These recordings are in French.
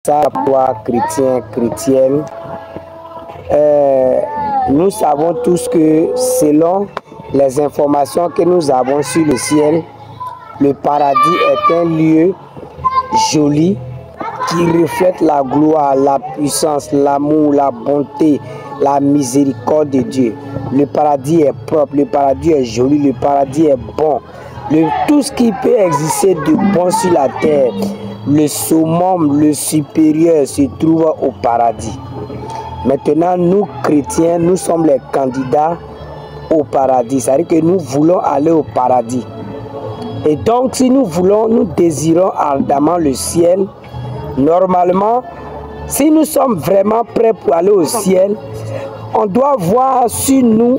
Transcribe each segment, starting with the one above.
Ça, toi, chrétien, chrétienne, nous savons tous que selon les informations que nous avons sur le ciel, le paradis est un lieu joli qui reflète la gloire, la puissance, l'amour, la bonté, la miséricorde de Dieu. Le paradis est propre, le paradis est joli, le paradis est bon. Tout ce qui peut exister de bon sur la terre, le summum, le supérieur se trouve au paradis. Maintenant, nous chrétiens, nous sommes les candidats au paradis. C'est-à-dire que nous voulons aller au paradis. Et donc, si nous voulons, nous désirons ardemment le ciel, normalement, si nous sommes vraiment prêts pour aller au ciel, on doit voir sur nous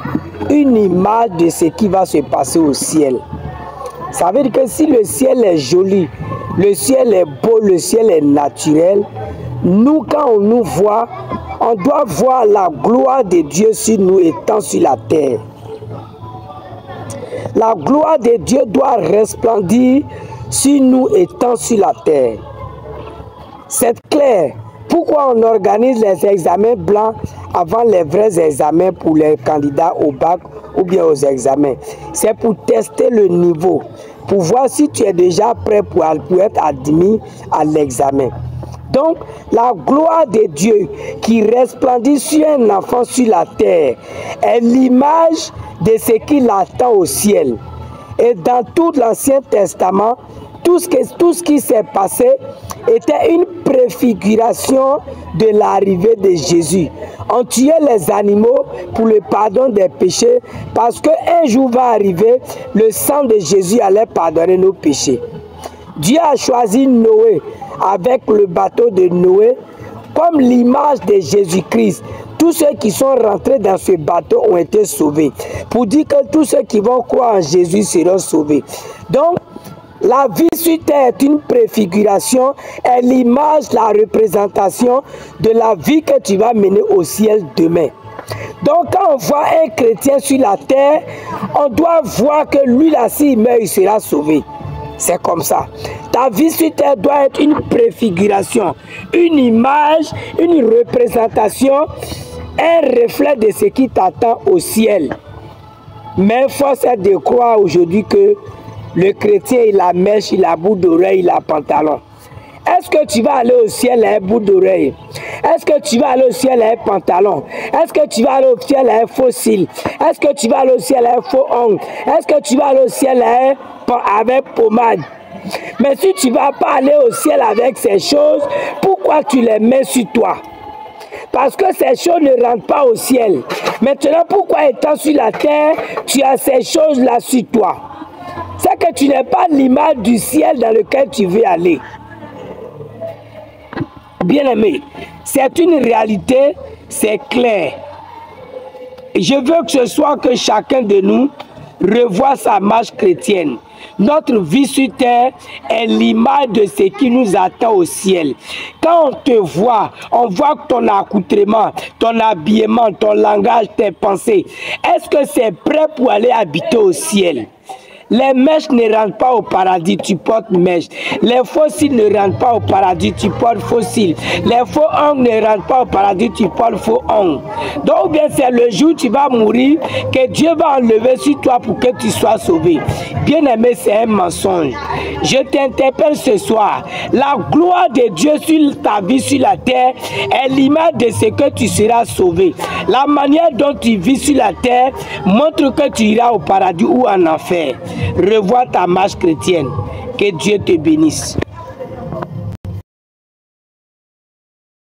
une image de ce qui va se passer au ciel. Ça veut dire que si le ciel est joli, le ciel est beau, le ciel est naturel, nous, quand on nous voit, on doit voir la gloire de Dieu sur nous étant sur la terre. La gloire de Dieu doit resplendir sur nous étant sur la terre. C'est clair. Pourquoi on organise les examens blancs avant les vrais examens pour les candidats au bac ou bien aux examens? C'est pour tester le niveau, pour voir si tu es déjà prêt pour être admis à l'examen. Donc, la gloire de Dieu qui resplendit sur un enfant sur la terre est l'image de ce qu'il attend au ciel. Et dans tout l'Ancien Testament, tout ce qui s'est passé était une préfiguration de l'arrivée de Jésus. On tuait les animaux pour le pardon des péchés parce qu'un jour va arriver, le sang de Jésus allait pardonner nos péchés. Dieu a choisi Noé avec le bateau de Noé comme l'image de Jésus-Christ. Tous ceux qui sont rentrés dans ce bateau ont été sauvés. Pour dire que tous ceux qui vont croire en Jésus seront sauvés. Donc, la vie sur terre est une préfiguration, est l'image, la représentation de la vie que tu vas mener au ciel demain. Donc quand on voit un chrétien sur la terre, on doit voir que lui là, s'il meurt, il sera sauvé. C'est comme ça. Ta vie sur terre doit être une préfiguration, une image, une représentation, un reflet de ce qui t'attend au ciel. Mais force est de croire aujourd'hui que le chrétien, il a mèche, il a bout d'oreille, il a pantalon. Est-ce que tu vas aller au ciel à un bout d'oreille? Est-ce que tu vas aller au ciel à un pantalon? Est-ce que tu vas aller au ciel à un faux cil? Est-ce que tu vas aller au ciel à un faux ongle? Est-ce que tu vas aller au ciel avec pommade? Mais si tu ne vas pas aller au ciel avec ces choses, pourquoi tu les mets sur toi? Parce que ces choses ne rentrent pas au ciel. Maintenant, pourquoi étant sur la terre, tu as ces choses-là sur toi? C'est que tu n'es pas l'image du ciel dans lequel tu veux aller. Bien-aimé, c'est une réalité, c'est clair. Je veux que ce soit que chacun de nous revoie sa marche chrétienne. Notre vie sur terre est l'image de ce qui nous attend au ciel. Quand on te voit, on voit ton accoutrement, ton habillement, ton langage, tes pensées. Est-ce que c'est prêt pour aller habiter au ciel? Les mèches ne rentrent pas au paradis, tu portes mèches. Les fossiles ne rentrent pas au paradis, tu portes fossiles. Les faux ongles ne rentrent pas au paradis, tu portes faux ongles. Donc bien c'est le jour où tu vas mourir que Dieu va enlever sur toi pour que tu sois sauvé. Bien aimé, c'est un mensonge. Je t'interpelle ce soir. La gloire de Dieu sur ta vie sur la terre est l'image de ce que tu seras sauvé. La manière dont tu vis sur la terre montre que tu iras au paradis ou en enfer. Revois ta marche chrétienne. Que Dieu te bénisse.